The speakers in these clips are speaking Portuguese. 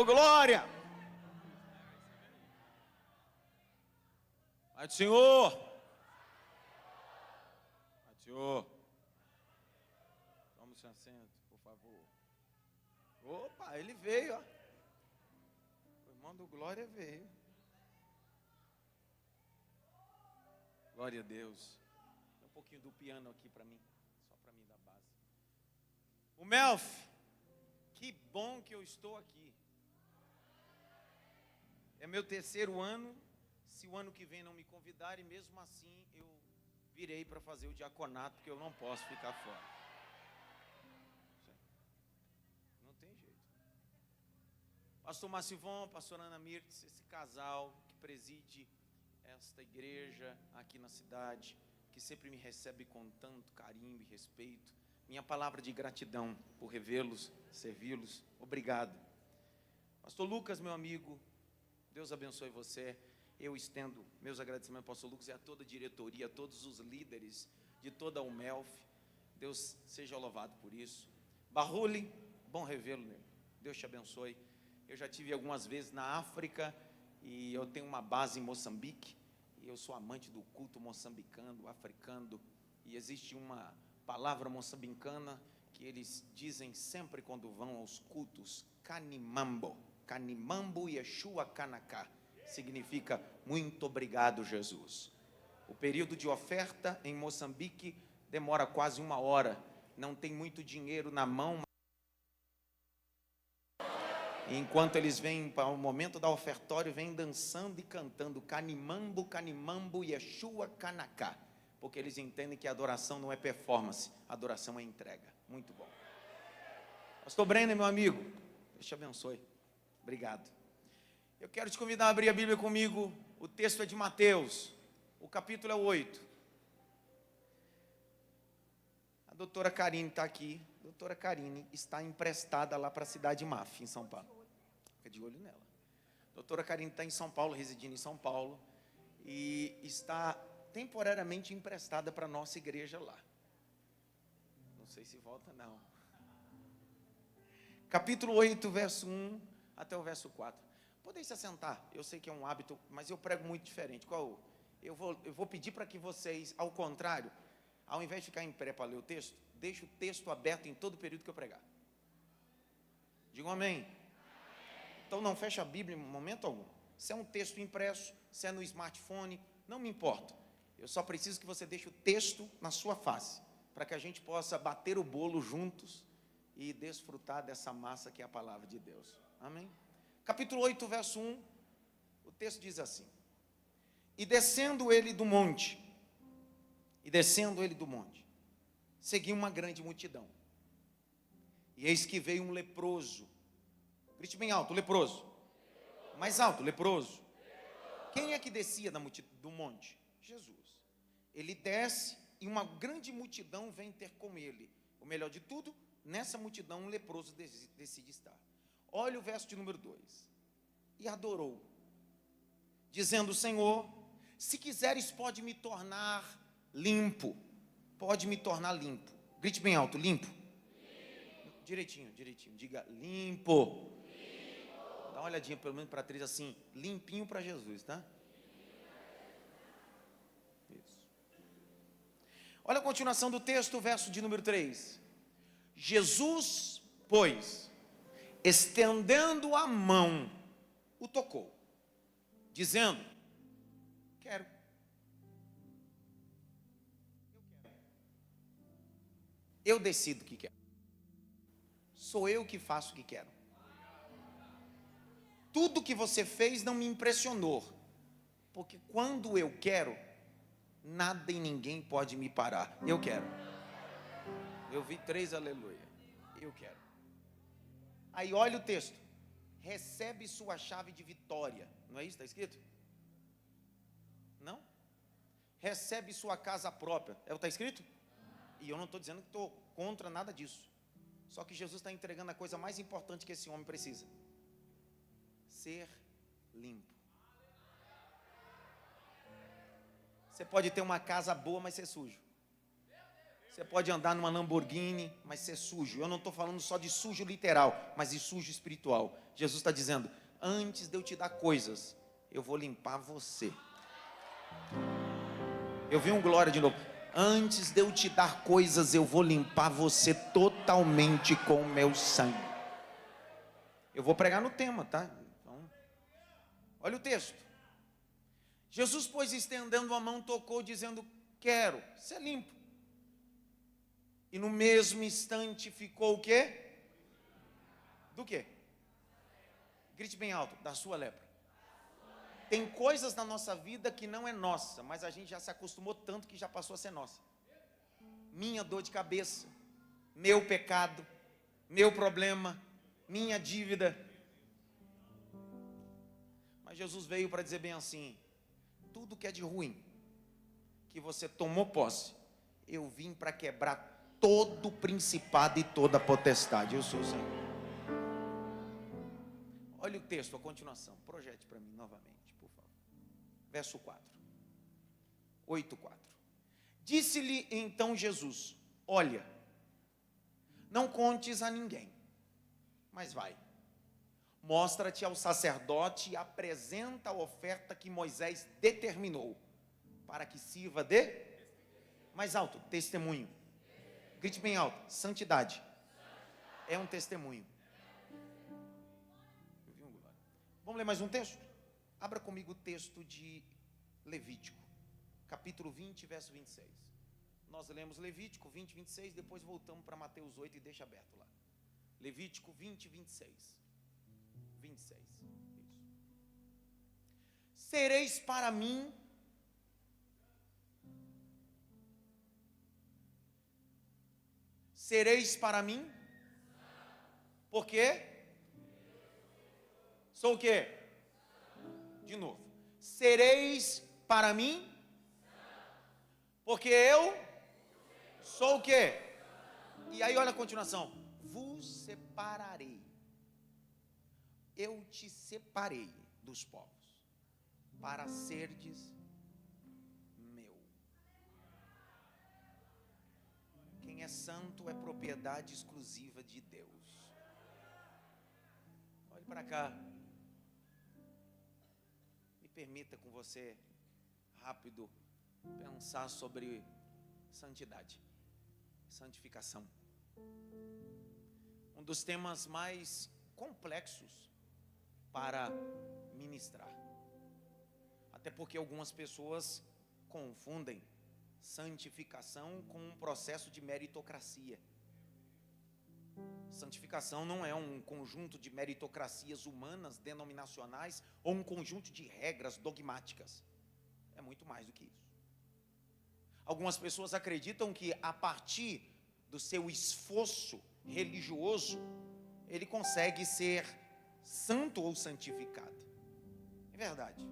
glória. Pai do Senhor. Pai do Senhor. Toma o seu assento, por favor. Opa, ele veio, ó. O irmão do Glória veio. Glória a Deus. Dá um pouquinho do piano aqui para mim. Só para mim da base. O Melf, que bom que eu estou aqui. É meu terceiro ano. Se o ano que vem não me convidarem, mesmo assim eu virei para fazer o diaconato, porque eu não posso ficar fora. Não tem jeito. Pastor Massivon, pastor Ana Mirtz, esse casal que preside esta igreja aqui na cidade, que sempre me recebe com tanto carinho e respeito. Minha palavra de gratidão por revê-los, servi-los. Obrigado. Pastor Lucas, meu amigo, Deus abençoe você. Eu estendo meus agradecimentos ao pastor Lucas e a toda a diretoria, a todos os líderes de toda a UMELF. Deus seja louvado por isso. Barruli, bom revê-lo, né? Deus te abençoe. Eu já tive algumas vezes na África e eu tenho uma base em Moçambique. E eu sou amante do culto moçambicano, africano. E existe uma palavra moçambicana que eles dizem sempre quando vão aos cultos: Kanimambo. Kanimambo Yeshua Kanaka. Significa muito obrigado, Jesus. O período de oferta em Moçambique demora quase 1 hora. Não tem muito dinheiro na mão. Enquanto eles vêm para o momento da ofertório, vêm dançando e cantando Kanimambo, Kanimambo, Yeshua Kanaka. Porque eles entendem que a adoração não é performance, a adoração é entrega. Muito bom. Pastor Brenner, meu amigo, Deus te abençoe. Obrigado. Eu quero te convidar a abrir a Bíblia comigo. O texto é de Mateus, o capítulo é 8. A doutora Karine está aqui. A doutora Karine está emprestada lá para a cidade de Maf, em São Paulo. Fica de olho nela. A doutora Karine está em São Paulo, residindo em São Paulo, e está temporariamente emprestada para a nossa igreja lá. Não sei se volta, não. Capítulo 8, verso 1 até o verso 4. Podem se assentar, eu sei que é um hábito, mas eu prego muito diferente. Eu vou pedir para que vocês, ao contrário, ao invés de ficar em pé para ler o texto, deixe o texto aberto em todo o período que eu pregar. Digam amém. Então não feche a Bíblia em momento algum. Se é um texto impresso, se é no smartphone, não me importa. Eu só preciso que você deixe o texto na sua face, para que a gente possa bater o bolo juntos e desfrutar dessa massa que é a palavra de Deus. Amém? Capítulo 8, verso 1, o texto diz assim: E descendo ele do monte, seguia uma grande multidão. E eis que veio um leproso. Grite bem alto, leproso. Mais alto, leproso. Quem é que descia do monte? Jesus. Ele desce e uma grande multidão vem ter com ele. O melhor de tudo, nessa multidão um leproso decide estar. Olha o verso de número 2. E adorou, dizendo: Senhor, se quiseres, pode me tornar limpo. Pode me tornar limpo. Grite bem alto, limpo. Direitinho. Diga limpo. Dá uma olhadinha pelo menos para três assim, limpinho para Jesus, tá? Isso. Olha a continuação do texto, verso de número 3. Jesus, pois, estendendo a mão, o tocou, dizendo: quero. Eu decido o que quero. Sou eu que faço o que quero. Tudo que você fez não me impressionou, porque quando eu quero, nada e ninguém pode me parar. Eu quero. Eu vi 3 aleluia. Eu quero. Aí olha o texto: recebe sua chave de vitória. Não é isso que está escrito? Não? Recebe sua casa própria. É o que está escrito? E eu não estou dizendo que estou contra nada disso. Só que Jesus está entregando a coisa mais importante que esse homem precisa: ser limpo. Você pode ter uma casa boa, mas ser sujo. Você pode andar numa Lamborghini, mas ser sujo. Eu não estou falando só de sujo literal, mas de sujo espiritual. Jesus está dizendo: antes de eu te dar coisas, eu vou limpar você. Eu vi um glória de novo. Antes de eu te dar coisas, eu vou limpar você totalmente com o meu sangue. Eu vou pregar no tema, tá? Então, olha o texto. Jesus, pois, estendendo a mão, tocou, dizendo: quero ser limpo. E no mesmo instante ficou o quê? Do quê? Grite bem alto: da sua lepra. Tem coisas na nossa vida que não é nossa, mas a gente já se acostumou tanto que já passou a ser nossa. Minha dor de cabeça, meu pecado, meu problema, minha dívida. Mas Jesus veio para dizer bem assim: tudo que é de ruim, que você tomou posse, eu vim para quebrar todo principado e toda potestade. Eu sou o Senhor. Olha o texto, a continuação. Projete para mim novamente, por favor. Verso 4. 8:4. Disse-lhe então Jesus: olha, não contes a ninguém, mas vai, mostra-te ao sacerdote e apresenta a oferta que Moisés determinou, para que sirva de, mais alto, testemunho. Grite bem alto: santidade. É um testemunho. Vamos ler mais um texto? Abra comigo o texto de Levítico, capítulo 20, verso 26. Nós lemos Levítico 20, 26, depois voltamos para Mateus 8 e deixa aberto lá. Levítico 20, 26. 26. Isso. Sereis para mim por quê? Sou o quê? De novo. Sereis para mim, porque eu sou o quê? E aí olha a continuação: vos separarei. Eu te separei dos povos, para serdes meu. Quem é santo é propriedade exclusiva de Deus. Olhe para cá. Permita com você, rápido, pensar sobre santidade, santificação. Um dos temas mais complexos para ministrar. Até porque algumas pessoas confundem santificação com um processo de meritocracia. Santificação não é um conjunto de meritocracias humanas, denominacionais, ou um conjunto de regras dogmáticas. É muito mais do que isso. Algumas pessoas acreditam que a partir do seu esforço religioso, ele consegue ser santo ou santificado. É verdade.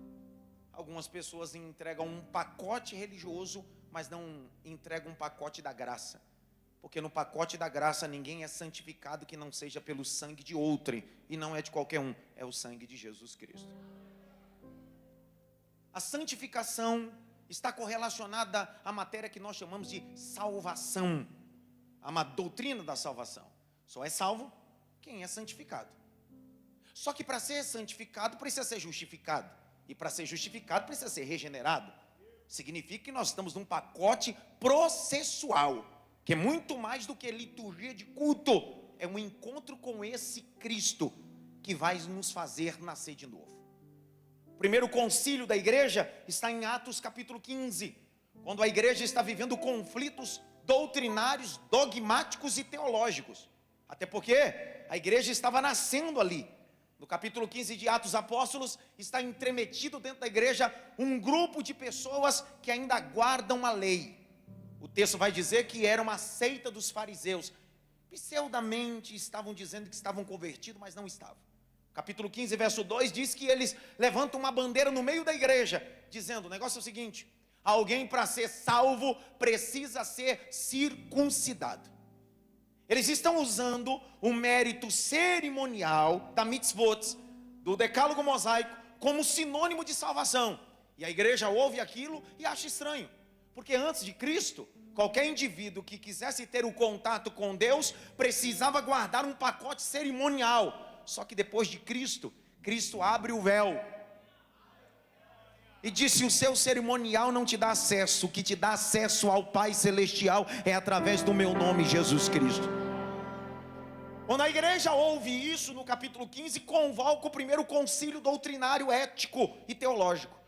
Algumas pessoas entregam um pacote religioso, mas não entregam um pacote da graça. Porque no pacote da graça ninguém é santificado que não seja pelo sangue de outrem, e não é de qualquer um, é o sangue de Jesus Cristo. A santificação está correlacionada à matéria que nós chamamos de salvação, a doutrina da salvação. Só é salvo quem é santificado. Só que para ser santificado precisa ser justificado, e para ser justificado precisa ser regenerado. Significa que nós estamos num pacote processual, que é muito mais do que liturgia de culto, é um encontro com esse Cristo que vai nos fazer nascer de novo. O primeiro concílio da igreja está em Atos capítulo 15, quando a igreja está vivendo conflitos doutrinários, dogmáticos e teológicos, até porque a igreja estava nascendo ali. No capítulo 15 de Atos Apóstolos, está entremetido dentro da igreja um grupo de pessoas que ainda guardam a lei. O texto vai dizer que era uma seita dos fariseus. Pseudamente estavam dizendo que estavam convertidos, mas não estavam. Capítulo 15, verso 2 diz que eles levantam uma bandeira no meio da igreja, dizendo: o negócio é o seguinte, alguém para ser salvo precisa ser circuncidado. Eles estão usando o mérito cerimonial da mitzvot, do decálogo mosaico, como sinônimo de salvação. E a igreja ouve aquilo e acha estranho. Porque antes de Cristo, qualquer indivíduo que quisesse ter o contato com Deus, precisava guardar um pacote cerimonial. Só que depois de Cristo, Cristo abre o véu e disse: o seu cerimonial não te dá acesso, o que te dá acesso ao Pai Celestial é através do meu nome, Jesus Cristo. Quando a igreja ouve isso, no capítulo 15, convoca o primeiro concílio doutrinário, ético e teológico.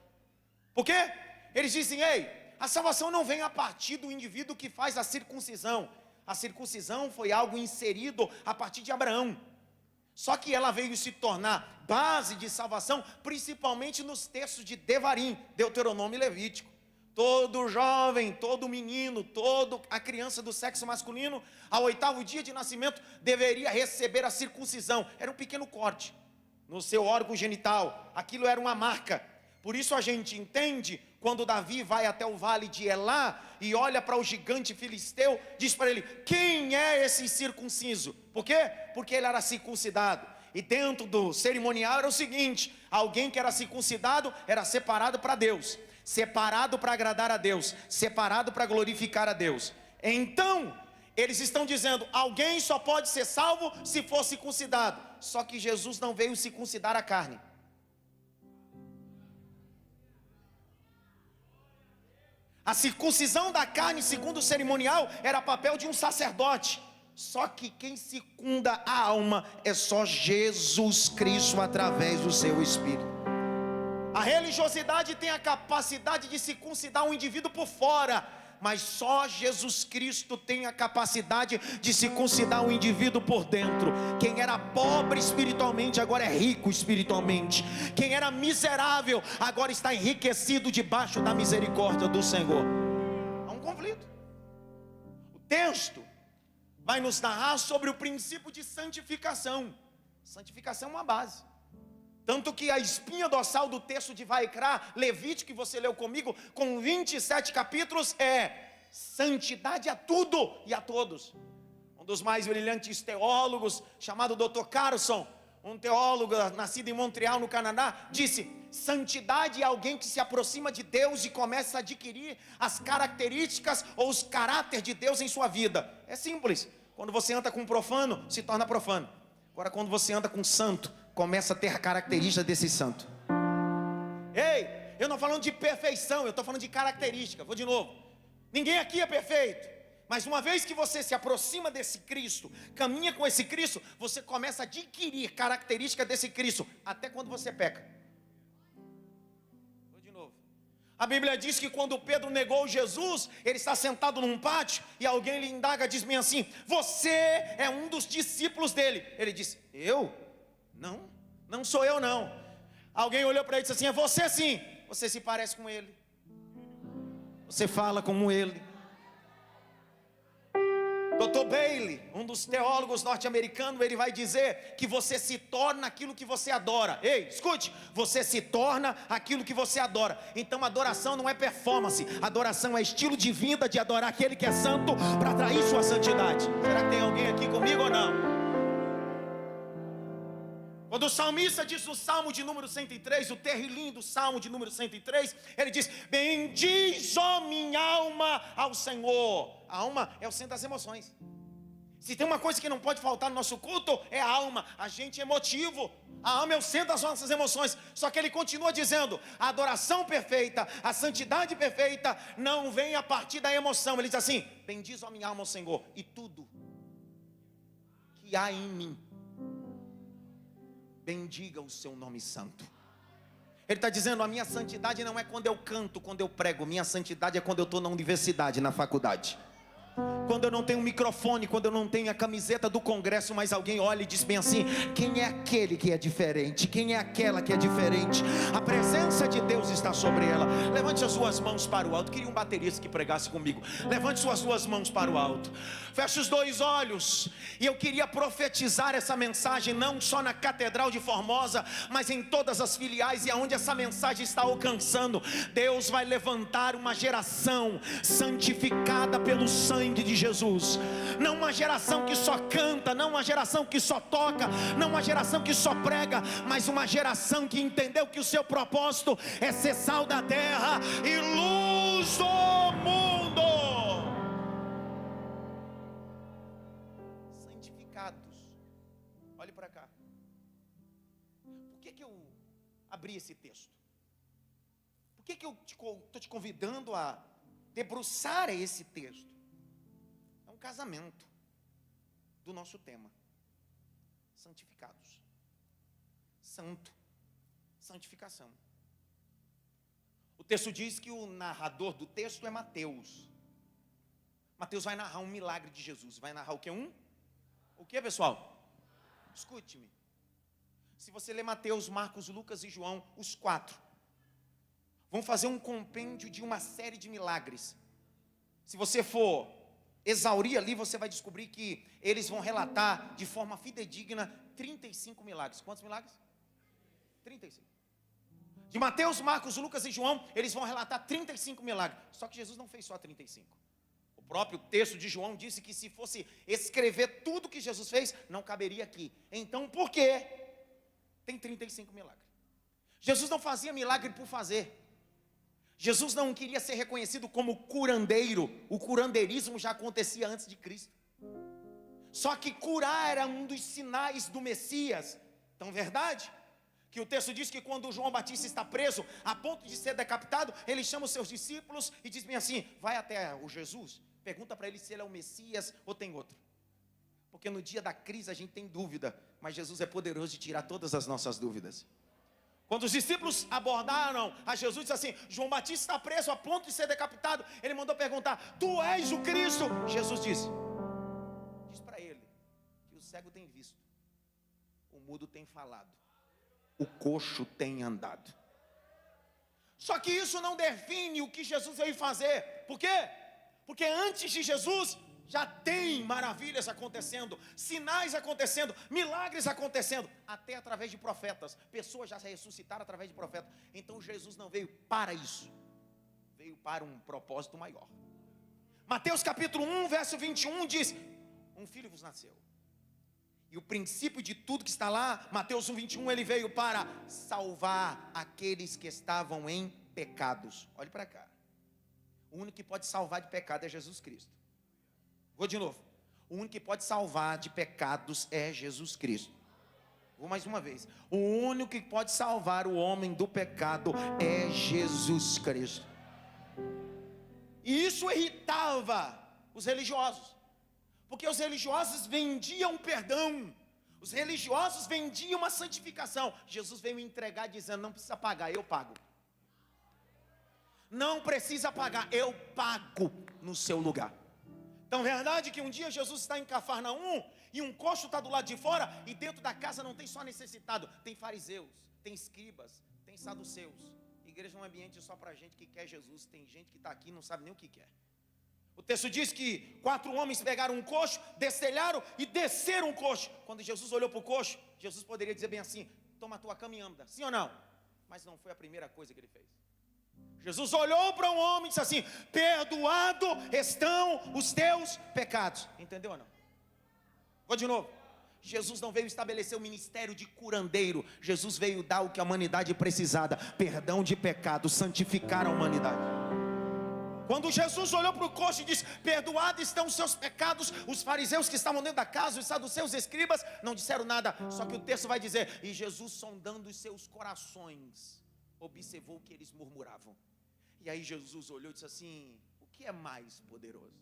Por quê? Eles dizem: ei, a salvação não vem a partir do indivíduo que faz a circuncisão. A circuncisão foi algo inserido a partir de Abraão. Só que ela veio se tornar base de salvação, principalmente nos textos de Devarim, Deuteronômio e Levítico. Todo jovem, todo menino, toda a criança do sexo masculino, ao 8º dia de nascimento, deveria receber a circuncisão. Era um pequeno corte no seu órgão genital. Aquilo era uma marca. Por isso a gente entende, quando Davi vai até o vale de Elá e olha para o gigante filisteu, diz para ele: quem é esse circunciso? Por quê? Porque ele era circuncidado. E dentro do cerimonial era o seguinte: alguém que era circuncidado era separado para Deus, separado para agradar a Deus, separado para glorificar a Deus. Então, eles estão dizendo: alguém só pode ser salvo se for circuncidado. Só que Jesus não veio circuncidar a carne. A circuncisão da carne, segundo o cerimonial, era papel de um sacerdote. Só que quem circunda a alma é só Jesus Cristo através do seu Espírito. A religiosidade tem a capacidade de circuncidar um indivíduo por fora, mas só Jesus Cristo tem a capacidade de circuncidar um indivíduo por dentro. Quem era pobre espiritualmente, agora é rico espiritualmente. Quem era miserável, agora está enriquecido debaixo da misericórdia do Senhor. Há um conflito. O texto vai nos narrar sobre o princípio de santificação. Santificação é uma base. Tanto que a espinha dorsal do texto de Vaikra, Levítico, que você leu comigo, com 27 capítulos, é santidade a tudo e a todos. Um dos mais brilhantes teólogos, chamado Dr. Carson, um teólogo nascido em Montreal, no Canadá, disse: santidade é alguém que se aproxima de Deus e começa a adquirir as características ou os caráteres de Deus em sua vida. É simples. Quando você anda com um profano, se torna profano. Agora, quando você anda com um santo, começa a ter a característica desse santo. Ei, eu não estou falando de perfeição, eu estou falando de característica. Vou de novo. Ninguém aqui é perfeito, mas uma vez que você se aproxima desse Cristo, caminha com esse Cristo, você começa a adquirir característica desse Cristo, até quando você peca. Vou de novo. A Bíblia diz que quando Pedro negou Jesus, ele está sentado num pátio e alguém lhe indaga, diz bem assim: você é um dos discípulos dele. Ele disse: eu? Não sou eu não. Alguém olhou para ele e disse assim: é você sim. Você se parece com ele, você fala como ele. Dr. Bailey, um dos teólogos norte-americanos, ele vai dizer que você se torna aquilo que você adora. Ei, escute, você se torna aquilo que você adora. Então adoração não é performance, adoração é estilo de vida de adorar aquele que é santo para atrair sua santidade. Será que tem alguém aqui comigo ou não? Quando o salmista diz no Salmo de número 103, o terrilindo Salmo de número 103, ele diz: bendiz, ó minha alma, ao Senhor. A alma é o centro das emoções. Se tem uma coisa que não pode faltar no nosso culto, é a alma. A gente é emotivo. A alma é o centro das nossas emoções. Só que ele continua dizendo: a adoração perfeita, a santidade perfeita, não vem a partir da emoção. Ele diz assim: bendiz, ó minha alma, ao Senhor, e tudo que há em mim, bendiga o seu nome santo. Ele está dizendo: a minha santidade não é quando eu canto, quando eu prego. Minha santidade é quando eu estou na universidade, na faculdade. Quando eu não tenho um microfone, quando eu não tenho a camiseta do congresso, mas alguém olha e diz bem assim: quem é aquele que é diferente? Quem é aquela que é diferente? A presença de Deus está sobre ela. Levante as suas mãos para o alto. Queria um baterista que pregasse comigo. Levante suas duas mãos para o alto. Feche os dois olhos. E eu queria profetizar essa mensagem não só na Catedral de Formosa, mas em todas as filiais e aonde essa mensagem está alcançando. Deus vai levantar uma geração santificada pelo sangue de Jesus. Não uma geração que só canta, não uma geração que só toca, não uma geração que só prega, mas uma geração que entendeu que o seu propósito é ser sal da terra e luz do mundo. Olhe para cá. Por que eu abri esse texto? Por que eu estou te convidando a debruçar esse texto? É um casamento do nosso tema. Santificados. Santo. Santificação. O texto diz que o narrador do texto é Mateus. Mateus vai narrar um milagre de Jesus. Vai narrar o que? O que, pessoal? Escute-me. Se você ler Mateus, Marcos, Lucas e João, os 4 vão fazer um compêndio de uma série de milagres. Se você for exaurir ali, você vai descobrir que eles vão relatar de forma fidedigna 35 milagres. Quantos milagres? 35. De Mateus, Marcos, Lucas e João, eles vão relatar 35 milagres. Só que Jesus não fez só 35. O próprio texto de João disse que se fosse escrever tudo que Jesus fez, não caberia aqui. Então, por quê? Tem 35 milagres. Jesus não fazia milagre por fazer. Jesus não queria ser reconhecido como curandeiro. O curandeirismo já acontecia antes de Cristo. Só que curar era um dos sinais do Messias. Então, verdade? Que o texto diz que quando João Batista está preso, a ponto de ser decapitado, ele chama os seus discípulos e diz bem assim: vai até o Jesus, pergunta para ele se ele é o Messias ou tem outro. Porque no dia da crise a gente tem dúvida, mas Jesus é poderoso de tirar todas as nossas dúvidas. Quando os discípulos abordaram a Jesus, disse assim: João Batista está preso a ponto de ser decapitado. Ele mandou perguntar: tu és o Cristo? Jesus disse: diz para ele que o cego tem visto, o mudo tem falado, o coxo tem andado. Só que isso não define o que Jesus veio fazer. Por quê? Porque antes de Jesus já tem maravilhas acontecendo, sinais acontecendo, milagres acontecendo, até através de profetas. Pessoas já se ressuscitaram através de profetas. Então Jesus não veio para isso, veio para um propósito maior. Mateus capítulo 1, verso 21 diz: um filho vos nasceu. E o princípio de tudo que está lá, Mateus 1, 21, ele veio para salvar aqueles que estavam em pecados. Olhe para cá. O único que pode salvar de pecado é Jesus Cristo. Vou de novo. O único que pode salvar de pecados é Jesus Cristo. Vou mais uma vez. O único que pode salvar o homem do pecado é Jesus Cristo. E isso irritava os religiosos. Porque os religiosos vendiam perdão. Os religiosos vendiam uma santificação. Jesus veio me entregar dizendo: não precisa pagar, eu pago. Não precisa pagar, eu pago no seu lugar. Então, verdade que um dia Jesus está em Cafarnaum e um coxo está do lado de fora, e dentro da casa não tem só necessitado, tem fariseus, tem escribas, tem saduceus. Igreja é um ambiente só para gente que quer Jesus. Tem gente que está aqui e não sabe nem o que quer. O texto diz que 4 homens pegaram um coxo, destelharam e desceram o coxo. Quando Jesus olhou para o coxo, Jesus poderia dizer bem assim: toma a tua cama e anda. Sim ou não? Mas não foi a primeira coisa que ele fez. Jesus olhou para um homem e disse assim: perdoado estão os teus pecados. Entendeu ou não? Vou de novo. Jesus não veio estabelecer o ministério de curandeiro. Jesus veio dar o que a humanidade precisava: perdão de pecados, santificar a humanidade. Quando Jesus olhou para o coxo e disse: perdoados estão os seus pecados, os fariseus que estavam dentro da casa, os saduceus, escribas, não disseram nada. Só que o texto vai dizer: e Jesus, sondando os seus corações, observou que eles murmuravam. E aí Jesus olhou e disse assim: o que é mais poderoso?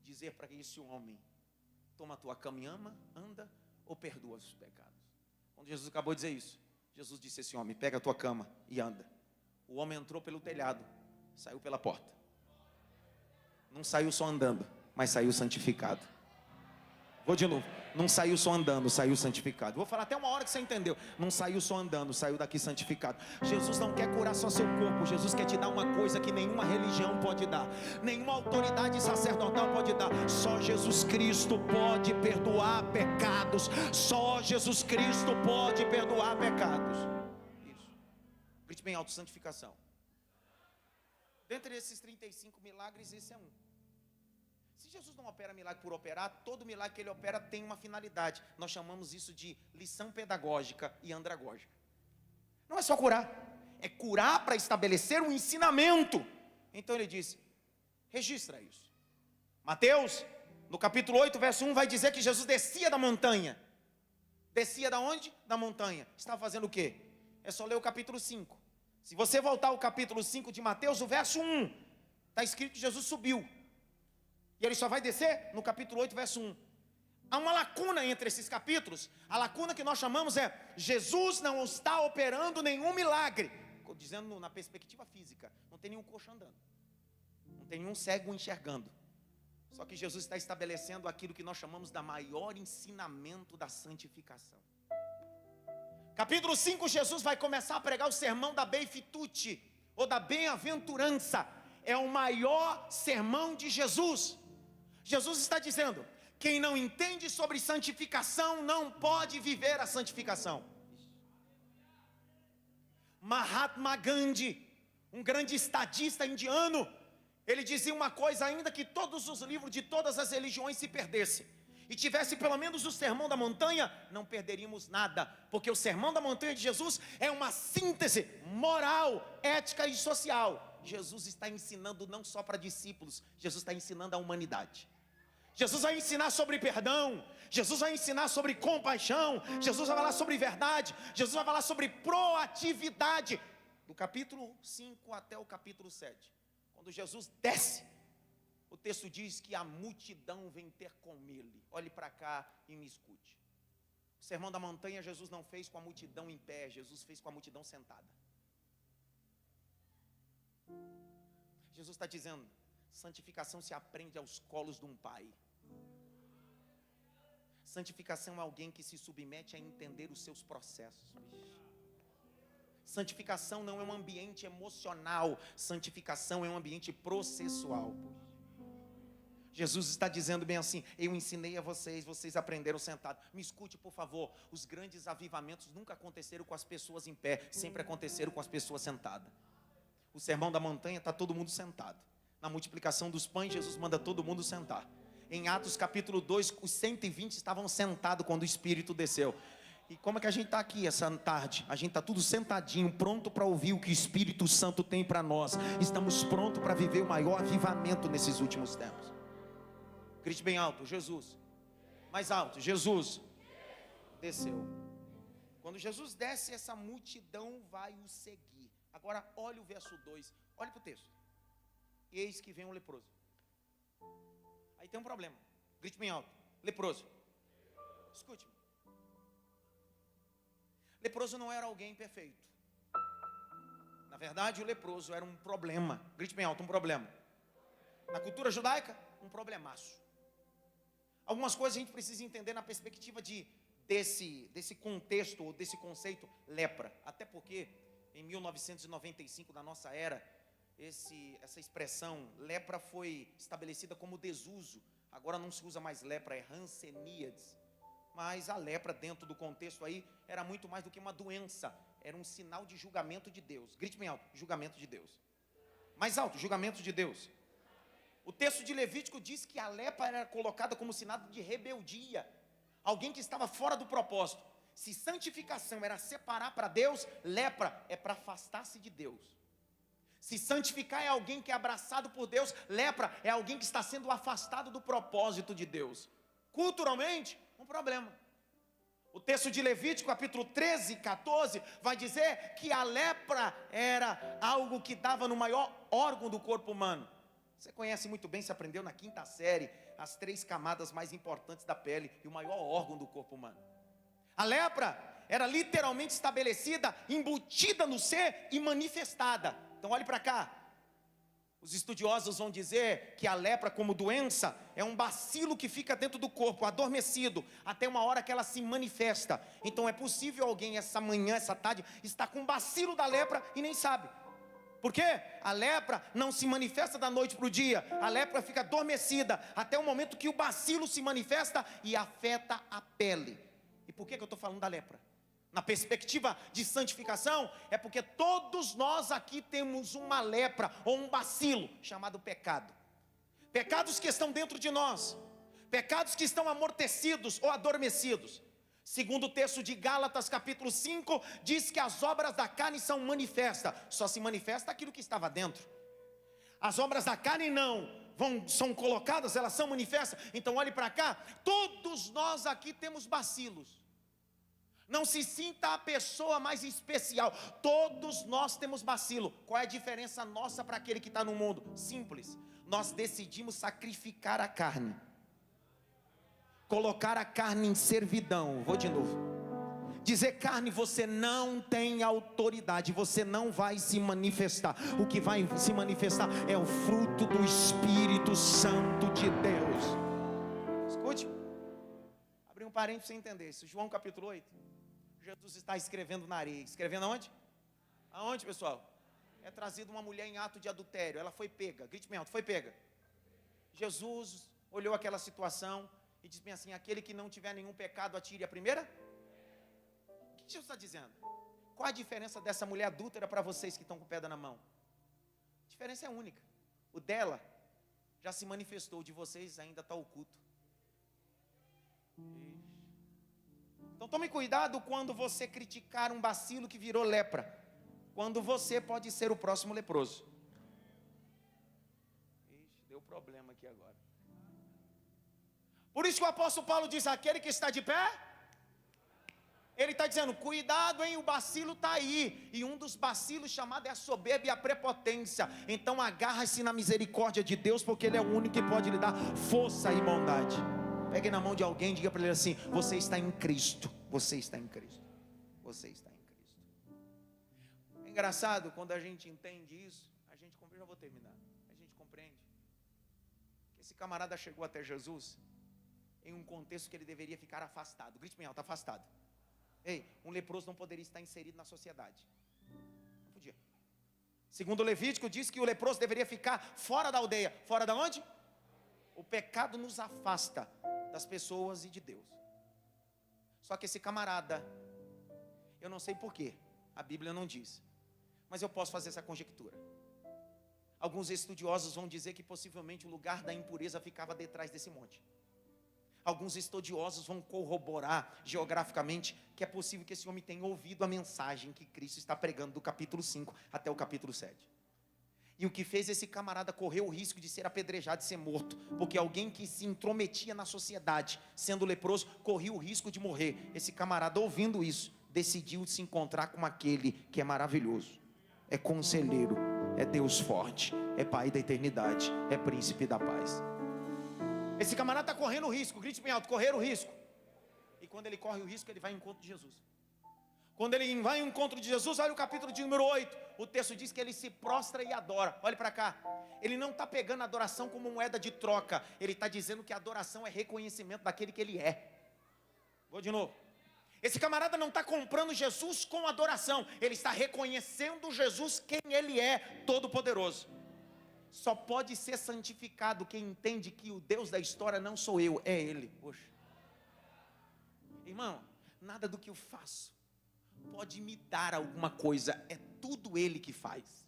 Dizer para esse homem: toma a tua cama e anda, ou perdoa os pecados? Quando Jesus acabou de dizer isso, Jesus disse a esse homem: pega a tua cama e anda. O homem entrou pelo telhado, saiu pela porta. Não saiu só andando, mas saiu santificado. Vou de novo. Não saiu só andando, saiu santificado. Vou falar até uma hora que você entendeu. Não saiu só andando, saiu daqui santificado. Jesus não quer curar só seu corpo. Jesus quer te dar uma coisa que nenhuma religião pode dar, nenhuma autoridade sacerdotal pode dar. Só Jesus Cristo pode perdoar pecados. Só Jesus Cristo pode perdoar pecados. Isso. Grite bem alto: santificação. Dentre esses 35 milagres, esse é um. Se Jesus não opera milagre por operar, todo milagre que ele opera tem uma finalidade. Nós chamamos isso de lição pedagógica e andragógica. Não é só curar, é curar para estabelecer um ensinamento. Então ele diz: registra isso. Mateus, no capítulo 8, verso 1, vai dizer que Jesus descia da montanha. Descia da onde? Da montanha. Estava fazendo o quê? É só ler o capítulo 5. Se você voltar ao capítulo 5 de Mateus, o verso 1, está escrito que Jesus subiu. E ele só vai descer no capítulo 8, verso 1. Há uma lacuna entre esses capítulos. A lacuna que nós chamamos é: Jesus não está operando nenhum milagre. Dizendo na perspectiva física, não tem nenhum coxo andando, não tem nenhum cego enxergando. Só que Jesus está estabelecendo aquilo que nós chamamos da maior ensinamento da santificação. Capítulo 5, Jesus vai começar a pregar o sermão da Beatitude, ou da bem-aventurança. É o maior sermão de Jesus. Jesus está dizendo: quem não entende sobre santificação não pode viver a santificação. Mahatma Gandhi, um grande estadista indiano, ele dizia uma coisa: ainda que todos os livros de todas as religiões se perdessem e tivesse pelo menos o Sermão da Montanha, não perderíamos nada, porque o Sermão da Montanha de Jesus é uma síntese moral, ética e social. Jesus está ensinando não só para discípulos, Jesus está ensinando à humanidade. Jesus vai ensinar sobre perdão, Jesus vai ensinar sobre compaixão, Jesus vai falar sobre verdade, Jesus vai falar sobre proatividade. Do capítulo 5 até o capítulo 7, quando Jesus desce, o texto diz que a multidão vem ter com ele. Olhe para cá e me escute. O sermão da montanha Jesus não fez com a multidão em pé, Jesus fez com a multidão sentada. Jesus está dizendo: santificação se aprende aos colos de um pai. Santificação é alguém que se submete a entender os seus processos. Santificação não é um ambiente emocional, santificação é um ambiente processual. Jesus está dizendo bem assim: eu ensinei a vocês, vocês aprenderam sentado. Me escute, por favor, os grandes avivamentos nunca aconteceram com as pessoas em pé, sempre aconteceram com as pessoas sentadas. O sermão da montanha está todo mundo sentado. Na multiplicação dos pães, Jesus manda todo mundo sentar. Em Atos capítulo 2, os 120 estavam sentados quando o Espírito desceu. E como é que a gente está aqui essa tarde? A gente está tudo sentadinho, pronto para ouvir o que o Espírito Santo tem para nós. Estamos prontos para viver o maior avivamento nesses últimos tempos. Grite bem alto: Jesus. Mais alto: Jesus. Desceu. Quando Jesus desce, essa multidão vai o seguir. Agora olhe o verso 2, olhe para o texto. Eis que vem um leproso. Aí tem um problema. Grite bem alto: leproso. Escute-me. Leproso não era alguém perfeito. Na verdade, o leproso era um problema. Grite bem alto: um problema. Na cultura judaica, um problemaço. Algumas coisas a gente precisa entender na perspectiva desse contexto, ou desse conceito lepra. Até porque, em 1995, da nossa era, essa expressão lepra foi estabelecida como desuso. Agora não se usa mais lepra, é hanseníades. Mas a lepra, dentro do contexto aí, era muito mais do que uma doença. Era um sinal de julgamento de Deus. Grite bem alto: julgamento de Deus. Mais alto: julgamento de Deus. O texto de Levítico diz que a lepra era colocada como sinal de rebeldia. Alguém que estava fora do propósito. Se santificação era separar para Deus, lepra é para afastar-se de Deus. Se santificar é alguém que é abraçado por Deus, lepra é alguém que está sendo afastado do propósito de Deus. Culturalmente, um problema. O texto de Levítico, capítulo 13, 14, vai dizer que a lepra era algo que dava no maior órgão do corpo humano. Você conhece muito bem, você aprendeu na 5ª série, as 3 camadas mais importantes da pele e o maior órgão do corpo humano. A lepra era literalmente estabelecida, embutida no ser e manifestada. Então olhe para cá. Os estudiosos vão dizer que a lepra como doença é um bacilo que fica dentro do corpo, adormecido, até uma hora que ela se manifesta. Então é possível alguém essa manhã, essa tarde, estar com um bacilo da lepra e nem sabe. Por quê? A lepra não se manifesta da noite para o dia. A lepra fica adormecida até o momento que o bacilo se manifesta e afeta a pele. E por que eu estou falando da lepra? Na perspectiva de santificação, é porque todos nós aqui temos uma lepra ou um bacilo chamado pecado. Pecados que estão dentro de nós, pecados que estão amortecidos ou adormecidos. Segundo o texto de Gálatas capítulo 5, diz que as obras da carne são manifestas. Só se manifesta aquilo que estava dentro. As obras da carne são colocadas, elas são manifestas. Então olhe para cá, todos nós aqui temos bacilos. Não se sinta a pessoa mais especial. Todos nós temos bacilo. Qual é a diferença nossa para aquele que está no mundo? Simples. Nós decidimos sacrificar a carne. Colocar a carne em servidão. Vou de novo. Dizer: carne, você não tem autoridade, você não vai se manifestar. O que vai se manifestar é o fruto do Espírito Santo de Deus. Escute, abri um parênteses para você entender isso. João capítulo 8, Jesus está escrevendo na areia. Escrevendo aonde? Aonde, pessoal? É trazido uma mulher em ato de adultério. Ela foi pega, grite bem alto, foi pega. Jesus olhou aquela situação e disse bem assim: aquele que não tiver nenhum pecado, atire a primeira. O que Jesus está dizendo? Qual a diferença dessa mulher adúltera para vocês que estão com pedra na mão? A diferença é única. O dela já se manifestou, o de vocês ainda está oculto. Então tome cuidado quando você criticar um bacilo que virou lepra, quando você pode ser o próximo leproso. Deu problema aqui agora. Por isso que o apóstolo Paulo diz: aquele que está de pé, ele está dizendo: cuidado, hein, o bacilo está aí. E um dos bacilos chamado é a soberba e a prepotência. Então agarra-se na misericórdia de Deus, porque Ele é o único que pode lhe dar força e bondade. Pegue na mão de alguém e diga para ele assim: você está em Cristo. Você está em Cristo. Você está em Cristo. É engraçado quando a gente entende isso. A gente compreende, já vou terminar. A gente compreende que esse camarada chegou até Jesus em um contexto que ele deveria ficar afastado. Grite bem alto: afastado. Ei, um leproso não poderia estar inserido na sociedade. Não podia. Segundo o Levítico, diz que o leproso deveria ficar fora da aldeia. Fora da onde? O pecado nos afasta das pessoas e de Deus. Só que esse camarada, eu não sei porquê, a Bíblia não diz, mas eu posso fazer essa conjectura. Alguns estudiosos vão dizer que possivelmente o lugar da impureza ficava detrás desse monte. Alguns estudiosos vão corroborar geograficamente que é possível que esse homem tenha ouvido a mensagem que Cristo está pregando do capítulo 5 até o capítulo 7. E o que fez esse camarada correr o risco de ser apedrejado e ser morto, porque alguém que se intrometia na sociedade, sendo leproso, corria o risco de morrer. Esse camarada, ouvindo isso, decidiu se encontrar com aquele que é maravilhoso, é conselheiro, é Deus forte, é Pai da eternidade, é príncipe da paz. Esse camarada está correndo o risco, grite bem alto: correr o risco. E quando ele corre o risco, ele vai ao encontro de Jesus. Quando ele vai ao encontro de Jesus, olha o capítulo de número 8. O texto diz que ele se prostra e adora. Olha para cá. Ele não está pegando a adoração como moeda de troca. Ele está dizendo que a adoração é reconhecimento daquele que ele é. Vou de novo. Esse camarada não está comprando Jesus com adoração. Ele está reconhecendo Jesus quem ele é, todo poderoso. Só pode ser santificado quem entende que o Deus da história não sou eu, é Ele. Poxa. Irmão, nada do que eu faço pode me dar alguma coisa, é tudo Ele que faz.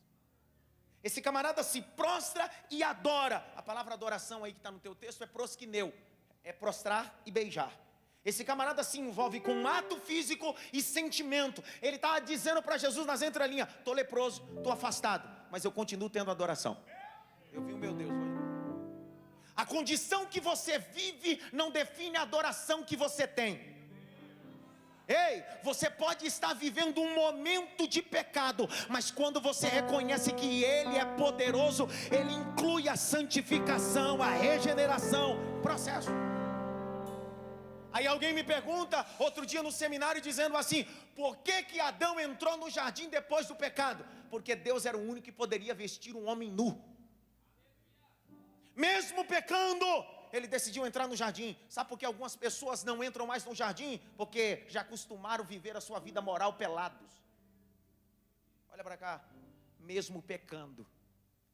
Esse camarada se prostra e adora. A palavra adoração aí que está no teu texto é prosquineu, é prostrar e beijar. Esse camarada se envolve com um ato físico e sentimento. Ele está dizendo para Jesus nas entrelinhas: estou leproso, estou afastado, mas eu continuo tendo adoração. Eu vi o meu Deus hoje. A condição que você vive não define a adoração que você tem. Ei, você pode estar vivendo um momento de pecado, mas quando você reconhece que Ele é poderoso, Ele inclui a santificação, a regeneração, processo. Aí alguém me pergunta, outro dia no seminário, dizendo assim: por que Adão entrou no jardim depois do pecado? Porque Deus era o único que poderia vestir um homem nu. Mesmo pecando, ele decidiu entrar no jardim. Sabe por que algumas pessoas não entram mais no jardim? Porque já acostumaram viver a sua vida moral pelados. Olha para cá. Mesmo pecando,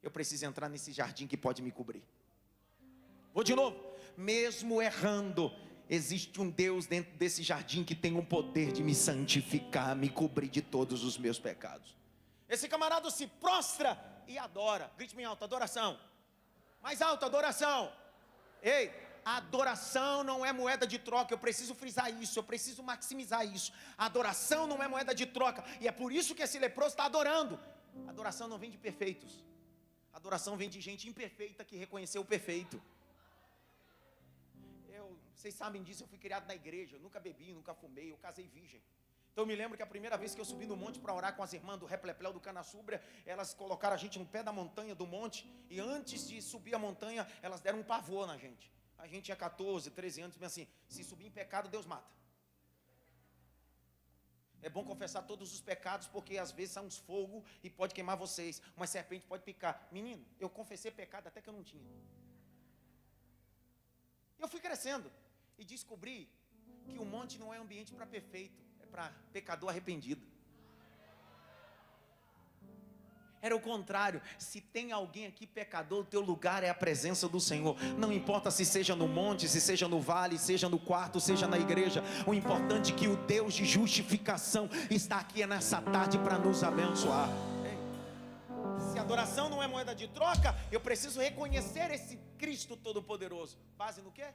eu preciso entrar nesse jardim que pode me cobrir. Vou de novo. Mesmo errando, existe um Deus dentro desse jardim que tem o poder de me santificar, me cobrir de todos os meus pecados. Esse camarada se prostra e adora. Grite bem alto: adoração. Mais alto: adoração. Ei, a adoração não é moeda de troca. Eu preciso frisar isso, eu preciso maximizar isso. A adoração não é moeda de troca. E é por isso que esse leproso está adorando. A adoração não vem de perfeitos. A adoração vem de gente imperfeita que reconheceu o perfeito. Vocês sabem disso, eu fui criado na igreja, eu nunca bebi, nunca fumei, eu casei virgem. Então eu me lembro que a primeira vez que eu subi no monte para orar com as irmãs do Replepleu do Canaçúbria, elas colocaram a gente no pé da montanha do monte, e antes de subir a montanha, elas deram um pavor na gente. A gente tinha 14, 13 anos, assim, se subir em pecado, Deus mata. É bom confessar todos os pecados, porque às vezes são uns fogo e pode queimar vocês. Uma serpente pode picar. Menino, eu confessei pecado até que eu não tinha. Eu fui crescendo e descobri que o monte não é ambiente para perfeito, é para pecador arrependido. Era o contrário. Se tem alguém aqui pecador, o teu lugar é a presença do Senhor. Não importa se seja no monte, se seja no vale, seja no quarto, seja na igreja. O importante é que o Deus de justificação está aqui nessa tarde para nos abençoar. Se adoração não é moeda de troca, eu preciso reconhecer esse Cristo Todo-Poderoso. Base no quê?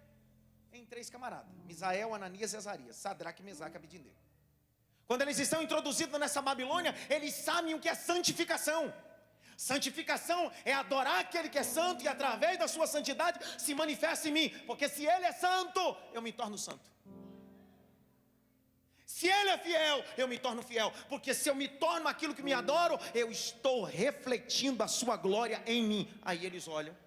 Em 3 camaradas: Misael, Ananias e Azarias, Sadraque, Mesaque e Abednego. Quando eles estão introduzidos nessa Babilônia, eles sabem o que é santificação. Santificação é adorar aquele que é santo e através da sua santidade se manifesta em mim. Porque se ele é santo, eu me torno santo. Se ele é fiel, eu me torno fiel. Porque se eu me torno aquilo que me adoro, eu estou refletindo a sua glória em mim. Aí eles olham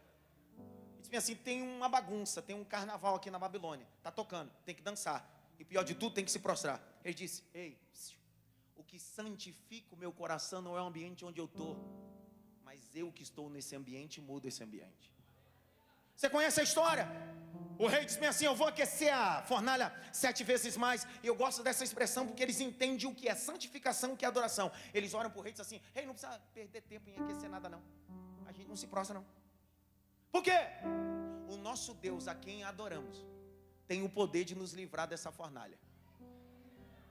e dizem assim: tem uma bagunça, tem um carnaval aqui na Babilônia, está tocando, tem que dançar. E pior de tudo, tem que se prostrar. Ele disse: ei, o que santifica o meu coração não é o ambiente onde eu estou, mas eu que estou nesse ambiente mudo esse ambiente. Você conhece a história? O rei disse assim: eu vou aquecer a fornalha 7 vezes mais. E eu gosto dessa expressão porque eles entendem o que é santificação e o que é adoração. Eles olham para o rei e dizem assim: rei, não precisa perder tempo em aquecer nada não. A gente não se prostra não. Por quê? O nosso Deus a quem adoramos tem o poder de nos livrar dessa fornalha.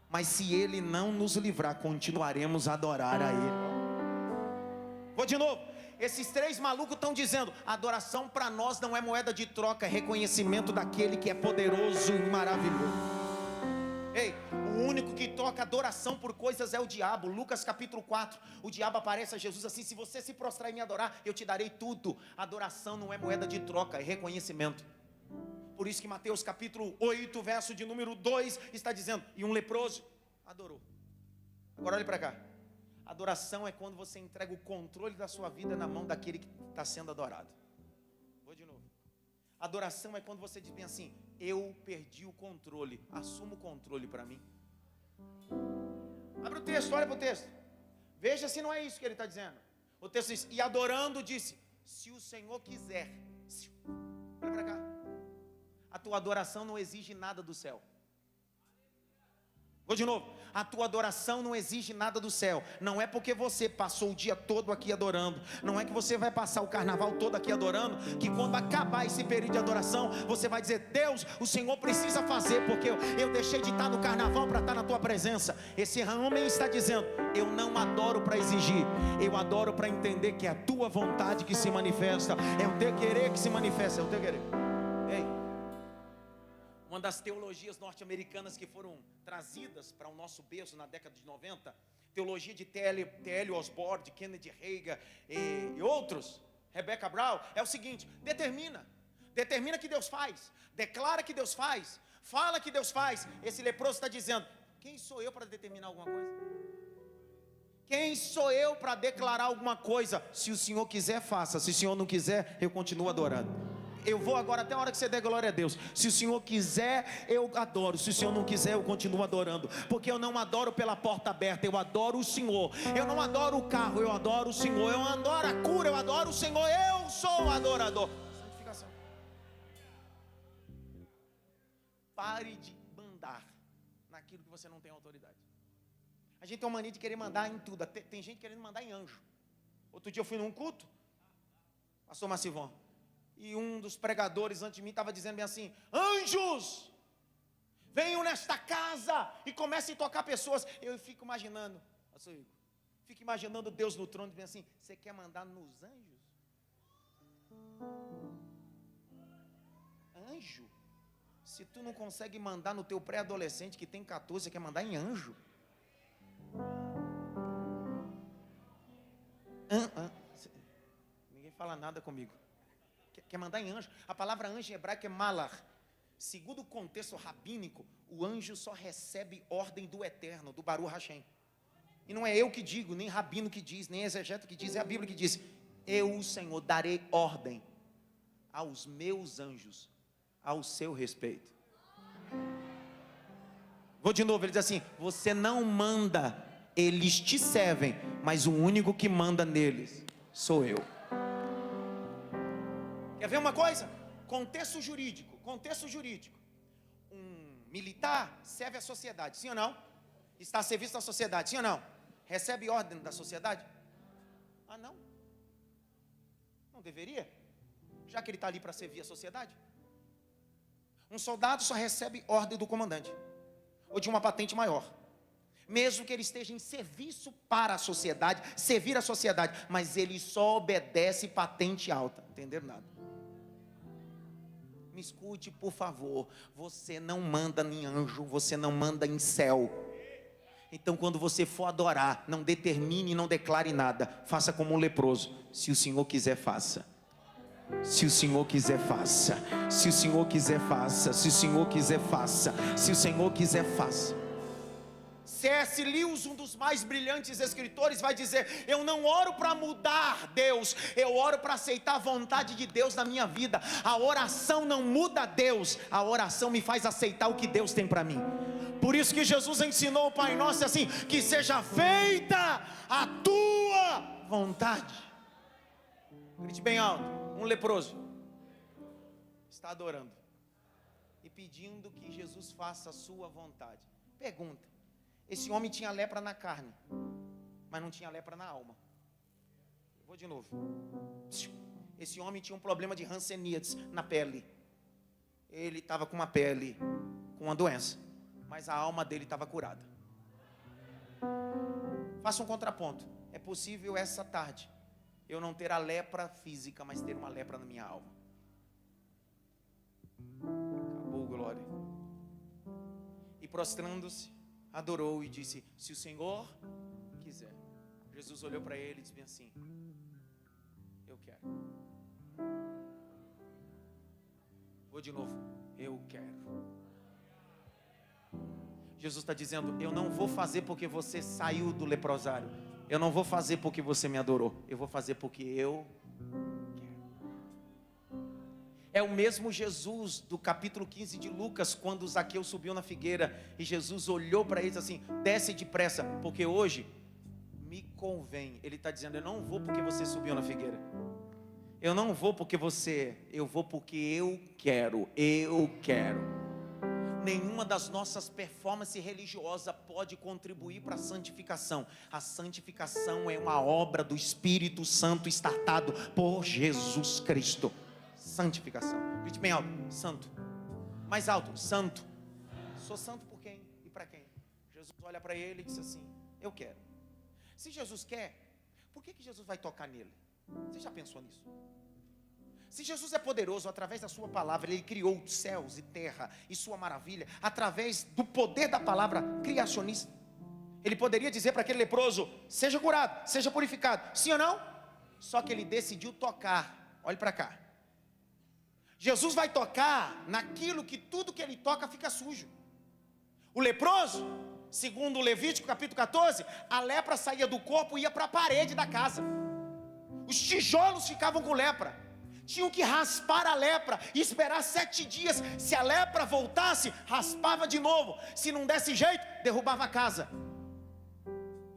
Mas se Ele não nos livrar, continuaremos a adorar a Ele. Vou de novo. Esses 3 malucos estão dizendo: adoração para nós não é moeda de troca, é reconhecimento daquele que é poderoso e maravilhoso. Ei, o único que troca adoração por coisas é o diabo. Lucas capítulo 4, o diabo aparece a Jesus assim: se você se prostrar e me adorar, eu te darei tudo. Adoração não é moeda de troca, é reconhecimento. Por isso que Mateus capítulo 8, verso de número 2, está dizendo: e um leproso adorou. Agora olhe para cá. Adoração é quando você entrega o controle da sua vida na mão daquele que está sendo adorado. Vou de novo. Adoração é quando você diz bem assim: eu perdi o controle, assumo o controle para mim. Abre o texto, olha para o texto. Veja se não é isso que ele está dizendo. O texto diz: e adorando disse: se o Senhor quiser. Olha para cá. A tua adoração não exige nada do céu. Vou de novo. A tua adoração não exige nada do céu. Não é porque você passou o dia todo aqui adorando, não é que você vai passar o carnaval todo aqui adorando, que quando acabar esse período de adoração, você vai dizer: Deus, o Senhor precisa fazer, porque eu deixei de estar no carnaval para estar na tua presença. Esse homem está dizendo: eu não adoro para exigir, eu adoro para entender que é a tua vontade que se manifesta, é o teu querer que se manifesta, é o teu querer. Ei, uma das teologias norte-americanas que foram trazidas para o nosso berço na década de 90, teologia de T.L. Osborne, de Kennedy Hagin e outros, Rebecca Brown, é o seguinte: determina que Deus faz, declara que Deus faz, fala que Deus faz. Esse leproso está dizendo: quem sou eu para determinar alguma coisa? Quem sou eu para declarar alguma coisa? Se o Senhor quiser, faça. Se o Senhor não quiser, eu continuo adorando. Eu vou agora até a hora que você der glória a Deus. Se o Senhor quiser, eu adoro. Se o Senhor não quiser, eu continuo adorando. Porque eu não adoro pela porta aberta, eu adoro o Senhor. Eu não adoro o carro, eu adoro o Senhor. Eu adoro a cura, eu adoro o Senhor. Eu sou adorador. Santificação. Pare de mandar naquilo que você não tem autoridade. A gente tem uma mania de querer mandar em tudo. Tem gente querendo mandar em anjo. Outro dia eu fui num culto, pastor Massivon, e um dos pregadores antes de mim estava dizendo bem assim: anjos, venham nesta casa e comecem a tocar pessoas. Eu fico imaginando, pastor Igor, fico imaginando Deus no trono, bem assim: você quer mandar nos anjos? Anjo? Se tu não consegue mandar no teu pré-adolescente que tem 14, você quer mandar em anjo? Ninguém fala nada comigo. Quer mandar em anjo? A palavra anjo em hebraico é malar. Segundo o contexto rabínico, o anjo só recebe ordem do Eterno, do Baruch Hashem. E não é eu que digo, nem rabino que diz, nem exegeta que diz, é a Bíblia que diz: eu, o Senhor, darei ordem aos meus anjos ao seu respeito. Vou de novo, ele diz assim: você não manda, eles te servem, mas o único que manda neles sou eu. Quer ver uma coisa? Contexto jurídico. Um militar serve a sociedade, sim ou não? Está a serviço da sociedade, sim ou não? Recebe ordem da sociedade? Ah, não? Não deveria? Já que ele está ali para servir a sociedade? Um soldado só recebe ordem do comandante, ou de uma patente maior, mesmo que ele esteja em serviço para a sociedade, servir a sociedade, mas ele só obedece patente alta. Entenderam nada? Me escute, por favor. Você não manda em anjo, você não manda em céu. Então, quando você for adorar, não determine, não declare nada. Faça como um leproso. Se o Senhor quiser, faça. Se o Senhor quiser, faça. Se o Senhor quiser, faça. Se o Senhor quiser, faça. Se o Senhor quiser, faça. C.S. Lewis, um dos mais brilhantes escritores, vai dizer: eu não oro para mudar Deus, eu oro para aceitar a vontade de Deus na minha vida. A oração não muda Deus, a oração me faz aceitar o que Deus tem para mim. Por isso que Jesus ensinou o Pai Nosso assim: que seja feita a tua vontade. Grite bem alto. Um leproso está adorando e pedindo que Jesus faça a sua vontade. Pergunta: esse homem tinha lepra na carne, mas não tinha lepra na alma. Vou de novo. Esse homem tinha um problema de hanseníase na pele. Ele estava com uma pele, com uma doença, mas a alma dele estava curada. Faça um contraponto. É possível essa tarde eu não ter a lepra física, mas ter uma lepra na minha alma. Acabou, glória. E prostrando-se, adorou e disse: se o Senhor quiser. Jesus olhou para ele e disse assim: eu quero. Vou de novo: eu quero. Jesus está dizendo: eu não vou fazer porque você saiu do leprosário, eu não vou fazer porque você me adorou, eu vou fazer porque eu quero. É o mesmo Jesus do capítulo 15 de Lucas, quando Zaqueu subiu na figueira e Jesus olhou para ele e disse assim: desce depressa, porque hoje me convém. Ele está dizendo: eu não vou porque você subiu na figueira, eu não vou porque eu vou porque eu quero. Nenhuma das nossas performances religiosas pode contribuir para a santificação. A santificação é uma obra do Espírito Santo estartado por Jesus Cristo. Santificação. Grite bem alto: santo. Mais alto: santo. Sou santo por quem e para quem? Jesus olha para ele e diz assim: eu quero. Se Jesus quer, por que Jesus vai tocar nele? Você já pensou nisso? Se Jesus é poderoso, através da sua palavra, Ele criou céus e terra e sua maravilha, através do poder da palavra criacionista. Ele poderia dizer para aquele leproso: seja curado, seja purificado, sim ou não? Só que Ele decidiu tocar. Olhe para cá. Jesus vai tocar naquilo que tudo que Ele toca fica sujo. O leproso, segundo o Levítico capítulo 14, a lepra saía do corpo e ia para a parede da casa. Os tijolos ficavam com lepra. Tinham que raspar a lepra e esperar 7 dias. Se a lepra voltasse, raspava de novo. Se não desse jeito, derrubava a casa.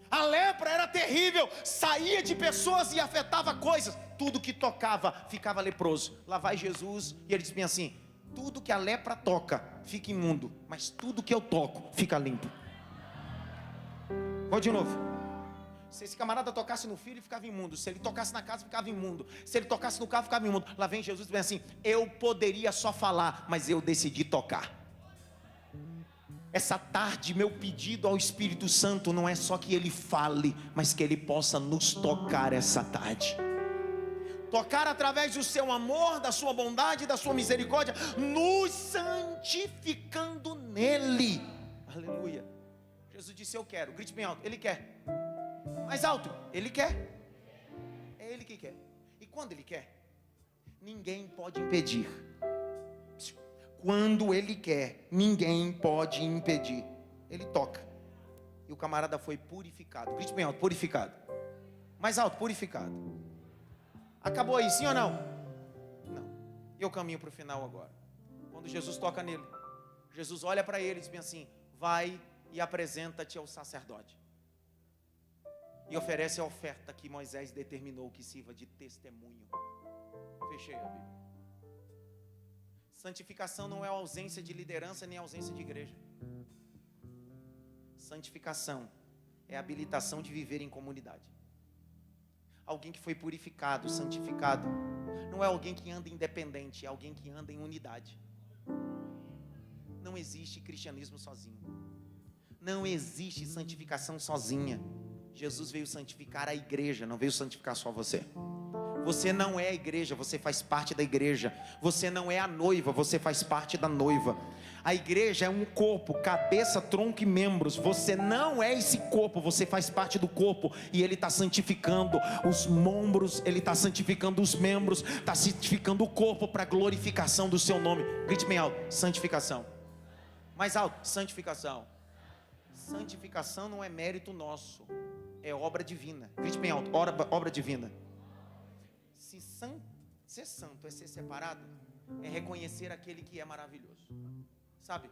A lepra era terrível, saía de pessoas e afetava coisas. Tudo que tocava ficava leproso. Lá vai Jesus e ele diz bem assim: tudo que a lepra toca fica imundo, mas tudo que eu toco fica limpo. Vou de novo. Se esse camarada tocasse no filho, ficava imundo. Se ele tocasse na casa, ficava imundo. Se ele tocasse no carro, ficava imundo. Lá vem Jesus e diz assim: eu poderia só falar, mas eu decidi tocar. Essa tarde, meu pedido ao Espírito Santo não é só que Ele fale, mas que Ele possa nos tocar essa tarde. Tocar através do seu amor, da sua bondade, da sua misericórdia, nos santificando nele. Aleluia. Jesus disse: eu quero. Grite bem alto: Ele quer. Mais alto: Ele quer. É Ele que quer. E quando Ele quer, ninguém pode impedir. Quando Ele quer, ninguém pode impedir. Ele toca. E o camarada foi purificado. Grite bem alto, purificado. Mais alto, purificado. Acabou aí, sim ou não? Não. E eu caminho para o final agora. Quando Jesus toca nele, Jesus olha para ele e diz bem assim: vai e apresenta-te ao sacerdote. E oferece a oferta que Moisés determinou que sirva de testemunho. Fechei a Bíblia. Santificação não é ausência de liderança nem ausência de igreja. Santificação é a habilitação de viver em comunidade. Alguém que foi purificado, santificado, não é alguém que anda independente, é alguém que anda em unidade. Não existe cristianismo sozinho. Não existe santificação sozinha. Jesus veio santificar a igreja, não veio santificar só você. Você não é a igreja, você faz parte da igreja. Você não é a noiva, você faz parte da noiva. A igreja é um corpo, cabeça, tronco e membros. Você não é esse corpo, você faz parte do corpo. E Ele está santificando os membros, Ele está santificando os membros, está santificando o corpo para a glorificação do seu nome. Grite bem alto: santificação. Mais alto: santificação. Santificação não é mérito nosso, é obra divina. Grite bem alto: obra divina. Ser santo é ser separado, é reconhecer aquele que é maravilhoso. Sabe?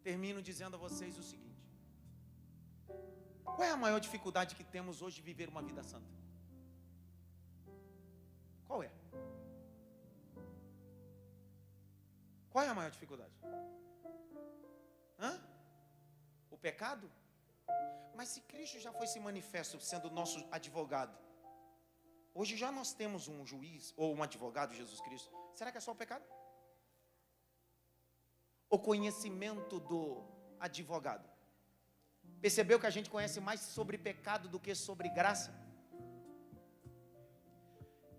Termino dizendo a vocês o seguinte: qual é a maior dificuldade que temos hoje de viver uma vida santa? Qual é? Qual é a maior dificuldade? O pecado? Mas se Cristo já foi se manifesto sendo nosso advogado, hoje já nós temos um juiz ou um advogado, Jesus Cristo. Será que é só o pecado? O conhecimento do advogado. Percebeu que a gente conhece mais sobre pecado do que sobre graça?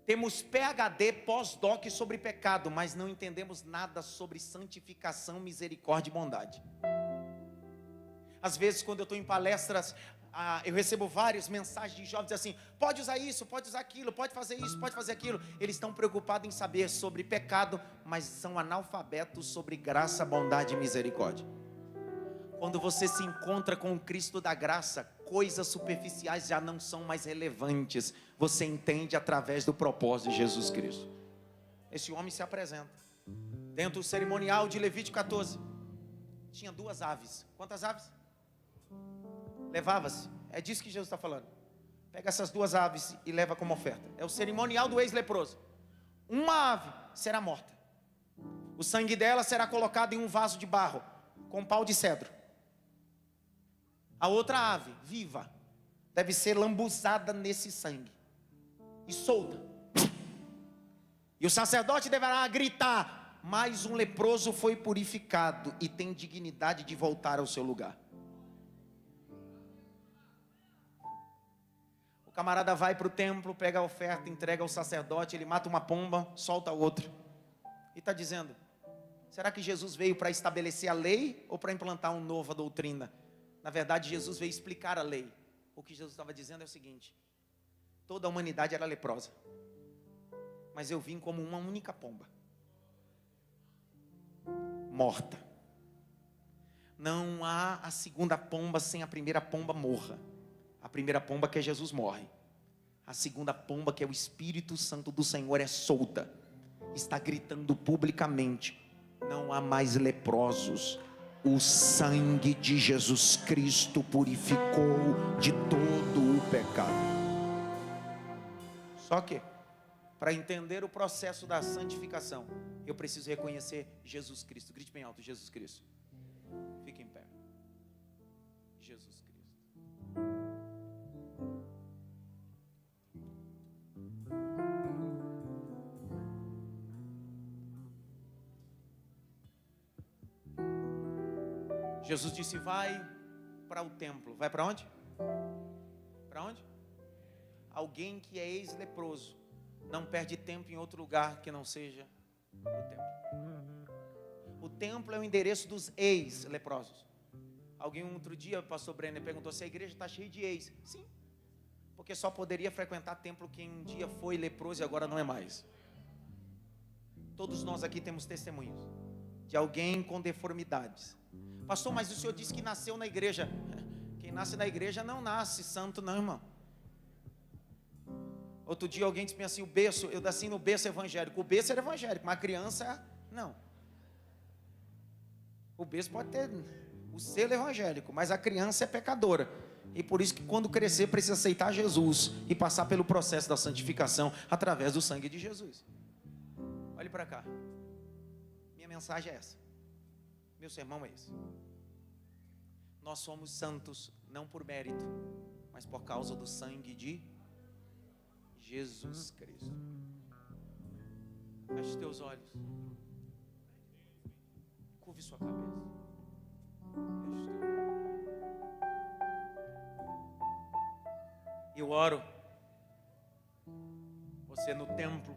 Temos PhD, pós-doc sobre pecado, mas não entendemos nada sobre santificação, misericórdia e bondade. Às vezes, quando eu estou em palestras, eu recebo várias mensagens de jovens assim: pode usar isso, pode usar aquilo, pode fazer isso, pode fazer aquilo. Eles estão preocupados em saber sobre pecado, mas são analfabetos sobre graça, bondade e misericórdia. Quando você se encontra com o Cristo da graça, coisas superficiais já não são mais relevantes. Você entende através do propósito de Jesus Cristo. Esse homem se apresenta dentro do cerimonial de Levítico 14. Tinha 2 aves. Quantas aves? Levava-se. É disso que Jesus está falando. Pega essas 2 aves e leva como oferta. É o cerimonial do ex-leproso. Uma ave será morta. O sangue dela será colocado em um vaso de barro com pau de cedro. A outra ave, viva, deve ser lambuzada nesse sangue e solta. E o sacerdote deverá gritar: mais um leproso foi purificado e tem dignidade de voltar ao seu lugar. O camarada vai para o templo, pega a oferta, entrega ao sacerdote, ele mata uma pomba, solta outra. E está dizendo: será que Jesus veio para estabelecer a lei ou para implantar uma nova doutrina? Na verdade, Jesus veio explicar a lei. O que Jesus estava dizendo é o seguinte: toda a humanidade era leprosa, mas eu vim como uma única pomba, morta. Não há a segunda pomba sem a primeira pomba morra. A primeira pomba que é Jesus morre. A segunda pomba, que é o Espírito Santo do Senhor, é solta. Está gritando publicamente: não há mais leprosos. O sangue de Jesus Cristo purificou de todo o pecado. Só que, para entender o processo da santificação, eu preciso reconhecer Jesus Cristo. Grite bem alto: Jesus Cristo. Fique em pé. Jesus Cristo. Jesus disse: vai para o templo. Vai para onde? Para onde? Alguém que é ex-leproso não perde tempo em outro lugar que não seja o templo. O templo é o endereço dos ex-leprosos. Alguém outro dia, o pastor Brenner perguntou se a igreja está cheia de ex. Sim, porque só poderia frequentar templo quem um dia foi leproso e agora não é mais. Todos nós aqui temos testemunhos. de alguém com deformidades. Pastor, mas o senhor disse que nasceu na igreja. Quem nasce na igreja não nasce santo não, irmão. Outro dia alguém disse assim, o berço, eu nasci no berço evangélico. O berço era evangélico, mas a criança, não. O berço pode ter o selo evangélico, mas a criança é pecadora. E por isso que quando crescer precisa aceitar Jesus e passar pelo processo da santificação através do sangue de Jesus. Olhe para cá. Minha mensagem é essa. Meu sermão é esse. Nós somos santos não por mérito, mas por causa do sangue de Jesus Cristo. Feche os teus olhos. Curve sua cabeça. Feche os teus olhos. Eu oro. Você no templo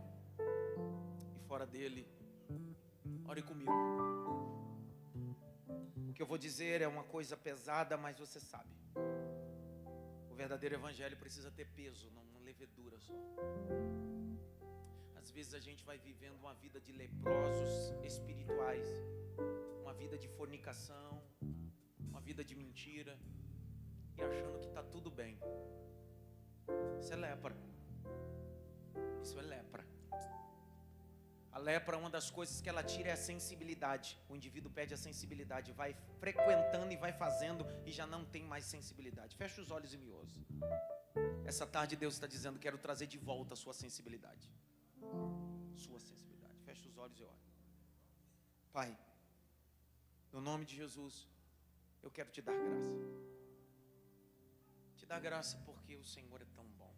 e fora dele. Ore comigo. O que eu vou dizer é uma coisa pesada, mas você sabe. O verdadeiro evangelho precisa ter peso, não uma levedura só. Às vezes a gente vai vivendo uma vida de leprosos espirituais, uma vida de fornicação, uma vida de mentira, e achando que está tudo bem. Isso é lepra. Isso é lepra. A lepra, uma das coisas que ela tira é a sensibilidade. O indivíduo perde a sensibilidade, vai frequentando e vai fazendo e já não tem mais sensibilidade. Fecha os olhos e me ouça. Essa tarde Deus está dizendo, quero trazer de volta a sua sensibilidade. Sua sensibilidade. Fecha os olhos e ore. Pai, no nome de Jesus, eu quero te dar graça. Te dar graça porque o Senhor é tão bom.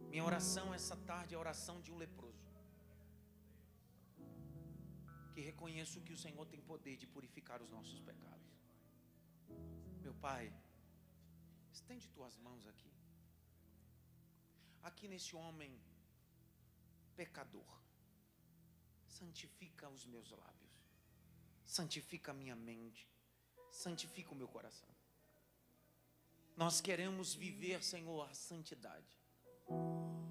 Minha oração essa tarde é a oração de um leproso, que reconheço que o Senhor tem poder de purificar os nossos pecados. Meu Pai, estende tuas mãos aqui. Aqui nesse homem pecador. Santifica os meus lábios. Santifica a minha mente. Santifica o meu coração. Nós queremos viver, Senhor, a santidade.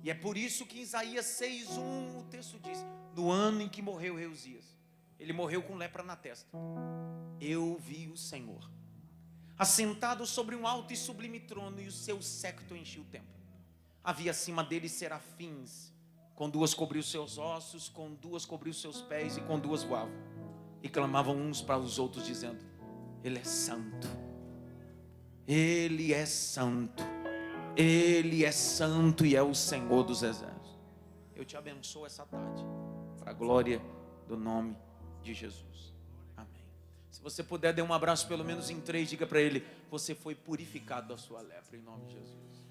E é por isso que em Isaías 6:1 o texto diz, no ano em que morreu rei Uzias, ele morreu com lepra na testa. Eu vi o Senhor assentado sobre um alto e sublime trono, e o seu séquito enchia o templo. Havia acima dele serafins, com duas cobriu os seus ossos, com duas cobriu os seus pés, e com duas voavam. E clamavam uns para os outros, dizendo, Ele é santo, Ele é santo, Ele é santo e é o Senhor dos exércitos. Eu te abençoo essa tarde, para a glória do nome de Jesus. Amém. Se você puder, dê um abraço pelo menos em 3, diga para ele, você foi purificado da sua lepra, em nome de Jesus.